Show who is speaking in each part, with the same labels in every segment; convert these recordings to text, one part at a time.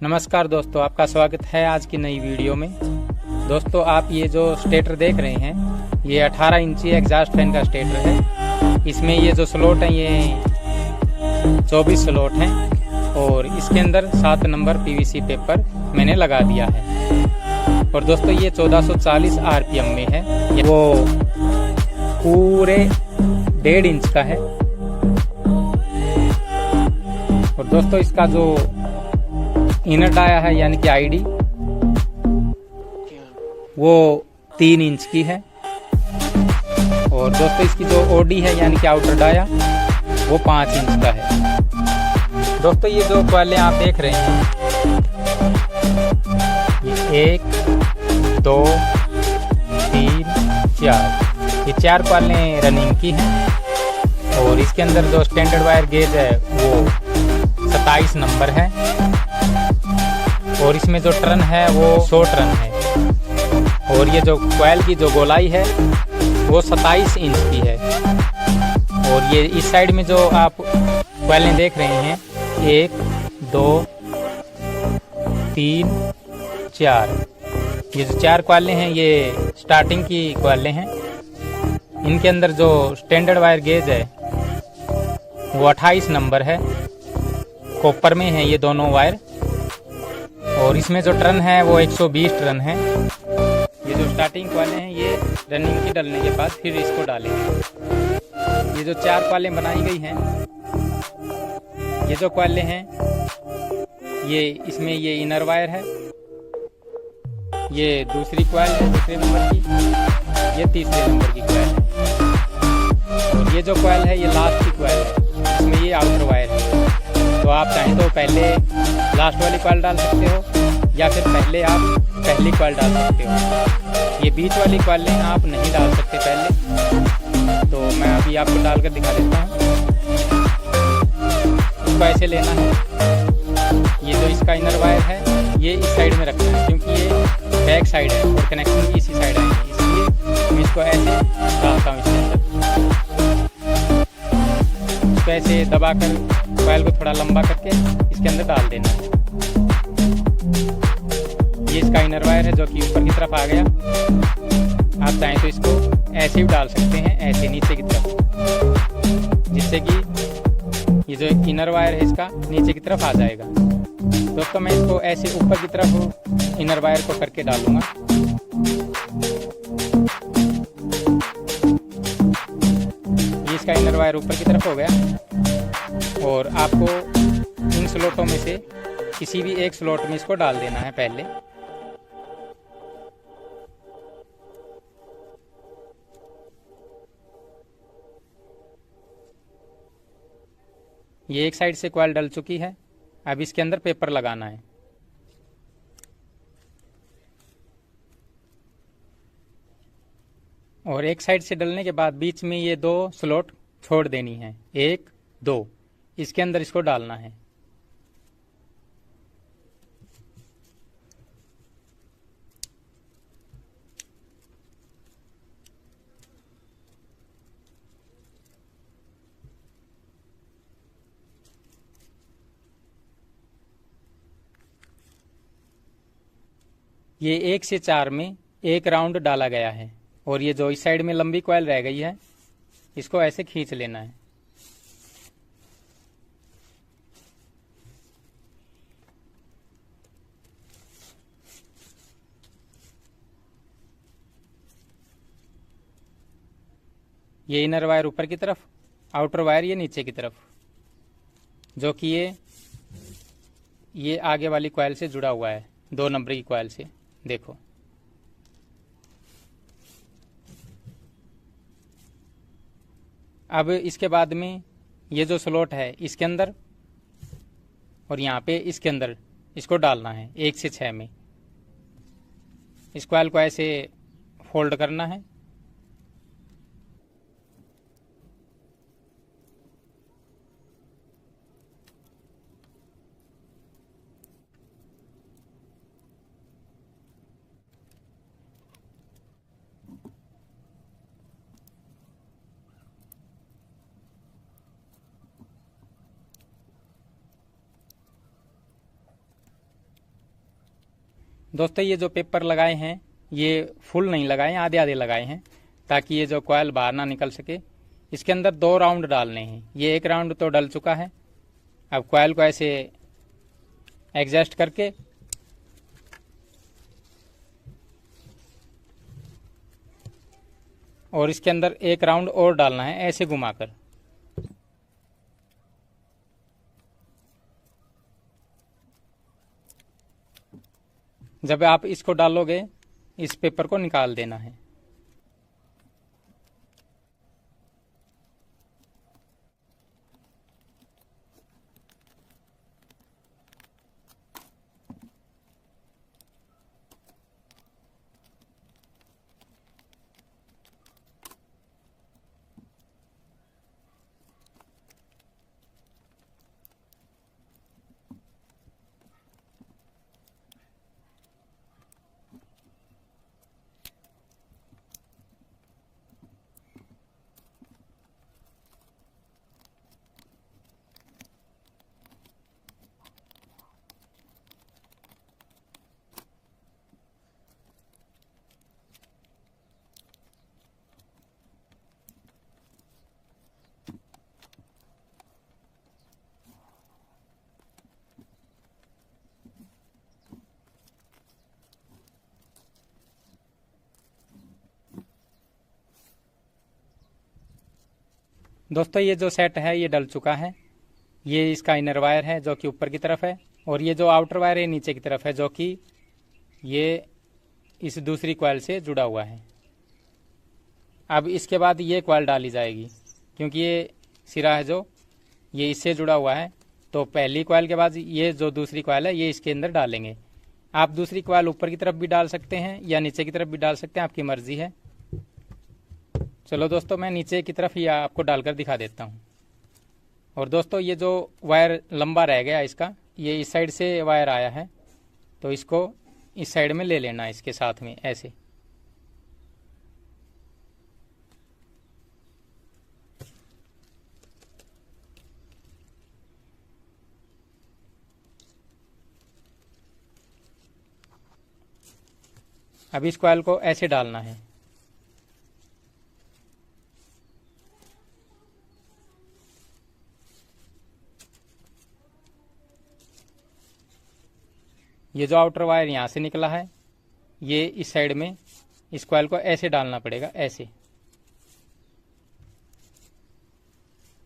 Speaker 1: नमस्कार दोस्तों, आपका स्वागत है आज की नई वीडियो में। दोस्तों, आप ये जो स्टेटर देख रहे हैं, ये 18 इंची एग्जॉस्ट फैन का स्टेटर है। इसमें ये जो स्लॉट हैं ये 24 स्लॉट हैं और इसके अंदर 7 नंबर पीवीसी पेपर मैंने लगा दिया है। और दोस्तों, ये 1440 आरपीएम में है। वो पूरे 1.5 इंच का है। और दोस्तों, इसका जो इनर डाया है यानी कि आईडी वो 3 इंच की है। और दोस्तों, इसकी जो ओडी है यानी कि आउटर डाया वो 5 इंच का है। दोस्तों, ये जो क्वाले आप देख रहे हैं, ये 1 2 3 4, ये 4 क्वाले रनिंग की हैं। और इसके अंदर जो स्टैंडर्ड वायर गेज है वो 27 नंबर है। और इसमें जो टर्न है वो 100 टर्न है। और ये जो क्वाइल की जो गोलाई है वो 27 इंच की है। और ये इस साइड में जो आप क्वाइलें देख रहे हैं, 1 2 3 4, ये जो 4 क्वाइलें हैं ये स्टार्टिंग की क्वाइलें हैं। इनके अंदर जो स्टैंडर्ड वायर गेज है वो 28 नंबर है। कॉपर में है ये दोनों वायर। और इसमें जो टर्न है वो 120 टर्न है। ये जो स्टार्टिंग क्वाले हैं ये रनिंग की डलने के बाद फिर इसको डालेंगे। ये जो 4 क्वालें बनाई गई हैं, ये जो क्वाले हैं ये इसमें ये इनर वायर है, ये दूसरी क्वाइल है दूसरे नंबर की, ये तीसरे नंबर की क्वाइल है। और ये जो क्वाइल है ये लास्ट की क्वाइल है, इसमें ये आउटर वायर है। तो आप चाहें तो पहले लास्ट वाली क्वाइल डाल सकते हो या फिर पहले आप पहली क्वाइल डाल सकते हो। ये बीच वाली क्वाइलें आप नहीं डाल सकते पहले। तो मैं अभी आपको डालकर दिखा देता हूँ। इसको ऐसे लेना है। ये जो इसका इनर वायर है ये इस साइड में रखना है, क्योंकि ये बैक साइड है और कनेक्शन भी इसी साइड है, इसलिए मैं इसको ऐसे डालता हूँ इसके अंदर। इसको ऐसे दबाकर क्वाइल को थोड़ा लंबा करके इसके अंदर डाल देना है। ये इसका इनर वायर है जो कि ऊपर की तरफ आ गया। आप चाहें तो इसको ऐसे भी डाल सकते हैं, ऐसे नीचे की तरफ, जिससे कि ये जो इनर वायर है इसका नीचे की तरफ आ जाएगा। दोस्तों, मैं इसको ऐसे ऊपर की तरफ इनर वायर को करके डालूंगा। ये इसका इनर वायर ऊपर की तरफ हो गया। और आपको इन स्लॉटों में से किसी भी एक स्लॉट में इसको डाल देना है पहले। ये एक साइड से क्वाइल डल चुकी है। अब इसके अंदर पेपर लगाना है। और एक साइड से डलने के बाद बीच में ये 2 स्लॉट छोड़ देनी है, 1 2, इसके अंदर इसको डालना है। ये 1 से 4 में एक राउंड डाला गया है। और ये जो इस साइड में लंबी कॉइल रह गई है इसको ऐसे खींच लेना है। ये इनर वायर ऊपर की तरफ, आउटर वायर ये नीचे की तरफ, जो कि ये आगे वाली कॉइल से जुड़ा हुआ है, 2 नंबर की कॉइल से। देखो, अब इसके बाद में ये जो स्लॉट है इसके अंदर और यहाँ पे इसके अंदर इसको डालना है 1 से 6 में। इस कॉइल को ऐसे फोल्ड करना है। दोस्तों ये जो पेपर लगाए हैं ये फुल नहीं लगाए हैं, आधे आधे लगाए हैं ताकि ये जो कॉयल बाहर ना निकल सके। इसके अंदर 2 राउंड डालने हैं। ये 1 राउंड तो डल चुका है। अब कॉयल को ऐसे एडजस्ट करके और इसके अंदर 1 राउंड और डालना है ऐसे घुमाकर। जब आप इसको डालोगे इस पेपर को निकाल देना है। दोस्तों ये जो सेट है ये डल चुका है। ये इसका इनर वायर है जो कि ऊपर की तरफ है और ये जो आउटर वायर है नीचे की तरफ है जो कि ये इस दूसरी कॉइल से जुड़ा हुआ है। अब इसके बाद ये कॉइल डाली जाएगी क्योंकि ये सिरा है जो ये इससे जुड़ा हुआ है। तो पहली कॉइल के बाद ये जो दूसरी कॉइल है ये इसके अंदर डालेंगे। आप दूसरी कॉइल ऊपर की तरफ भी डाल सकते हैं या नीचे की तरफ भी डाल सकते हैं, आपकी मर्जी है। चलो दोस्तों मैं नीचे की तरफ ही आपको डालकर दिखा देता हूँ। और दोस्तों ये जो वायर लंबा रह गया इसका, ये इस साइड से वायर आया है तो इसको इस साइड में ले लेना है इसके साथ में ऐसे। अब इस कॉइल को ऐसे डालना है। ये जो आउटर वायर यहाँ से निकला है ये इस साइड में इस कॉइल को ऐसे डालना पड़ेगा, ऐसे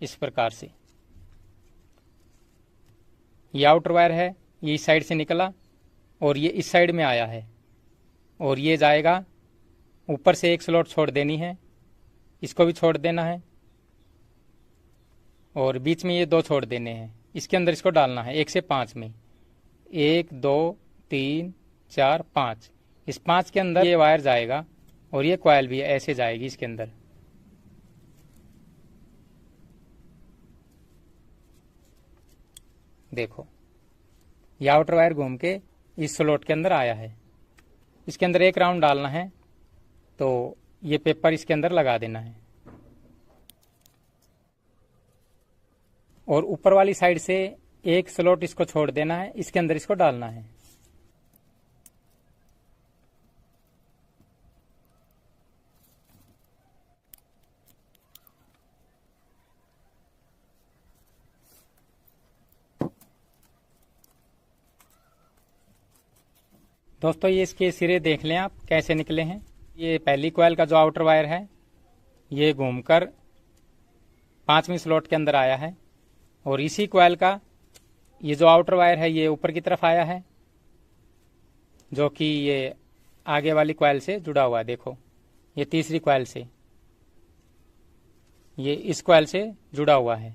Speaker 1: इस प्रकार से। ये आउटर वायर है ये इस साइड से निकला और ये इस साइड में आया है और ये जाएगा ऊपर से 1 स्लॉट छोड़ देनी है, इसको भी छोड़ देना है और बीच में ये 2 छोड़ देने हैं। इसके अंदर इसको डालना है 1 से 5 में, 1 2 3 4 5। इस 5 के अंदर ये वायर जाएगा और ये कॉइल भी ऐसे जाएगी इसके अंदर। देखो ये आउटर वायर घूम के इस स्लॉट के अंदर आया है। इसके अंदर 1 राउंड डालना है तो ये पेपर इसके अंदर लगा देना है और ऊपर वाली साइड से 1 स्लॉट इसको छोड़ देना है, इसके अंदर इसको डालना है। दोस्तों ये इसके सिरे देख लें आप कैसे निकले हैं। ये पहली कॉइल का जो आउटर वायर है ये घूमकर 5वीं स्लॉट के अंदर आया है और इसी कॉइल का ये जो आउटर वायर है ये ऊपर की तरफ आया है जो कि ये आगे वाली कॉइल से जुड़ा हुआ है। देखो ये तीसरी कॉइल से ये इस कॉइल से जुड़ा हुआ है।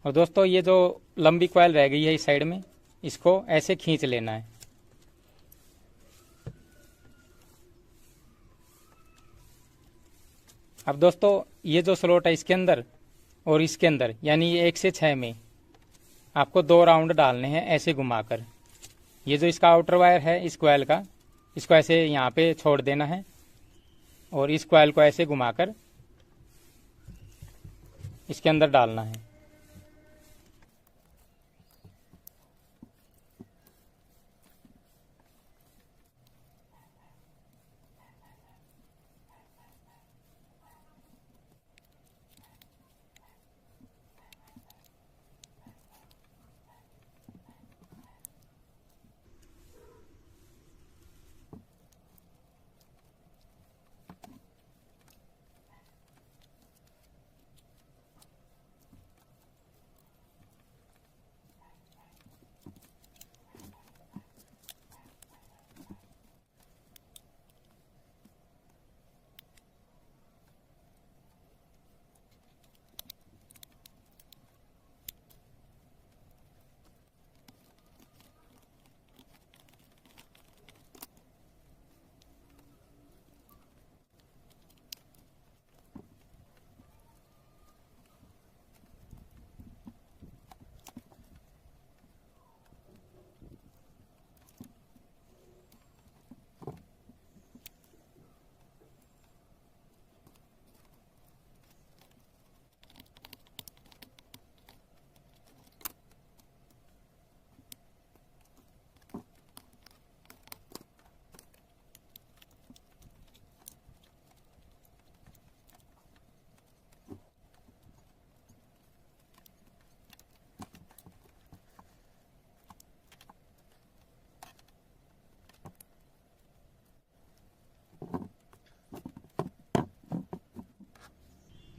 Speaker 1: और दोस्तों ये जो लंबी कॉइल रह गई है इस साइड में इसको ऐसे खींच लेना है। अब दोस्तों ये जो स्लॉट है इसके अंदर और इसके अंदर यानी ये 1 से 6 में आपको 2 राउंड डालने हैं ऐसे घुमाकर। ये जो इसका आउटर वायर है इस कॉइल का इसको ऐसे यहाँ पे छोड़ देना है और इस कॉइल को ऐसे घुमाकर इसके अंदर डालना है।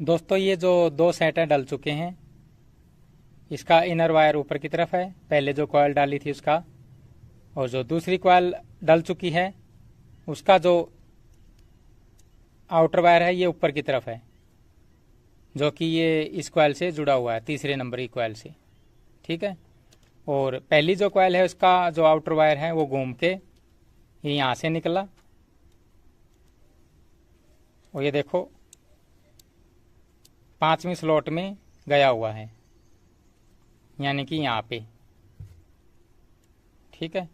Speaker 1: दोस्तों ये जो 2 सेट है डल चुके हैं। इसका इनर वायर ऊपर की तरफ है, पहले जो कॉयल डाली थी उसका, और जो दूसरी कॉयल डल चुकी है उसका जो आउटर वायर है ये ऊपर की तरफ है, जो कि ये इस कॉयल से जुड़ा हुआ है, तीसरे नंबर की कॉयल से। ठीक है। और पहली जो कॉयल है उसका जो आउटर वायर है वो घूम के ये यहाँ से निकला, और ये देखो 5वीं स्लॉट में गया हुआ है, यानी कि यहाँ पे। ठीक है।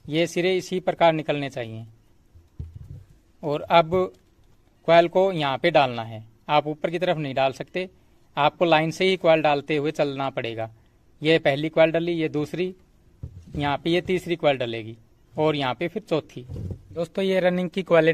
Speaker 1: ये सिरे इसी प्रकार निकलने चाहिए। और अब कॉयल को यहाँ पे डालना है, आप ऊपर की तरफ नहीं डाल सकते, आपको लाइन से ही कॉयल डालते हुए चलना पड़ेगा। ये पहली कॉयल डली, ये दूसरी, यहाँ पे ये तीसरी कॉयल डलेगी, और यहाँ पे फिर चौथी। दोस्तों ये रनिंग की कॉयल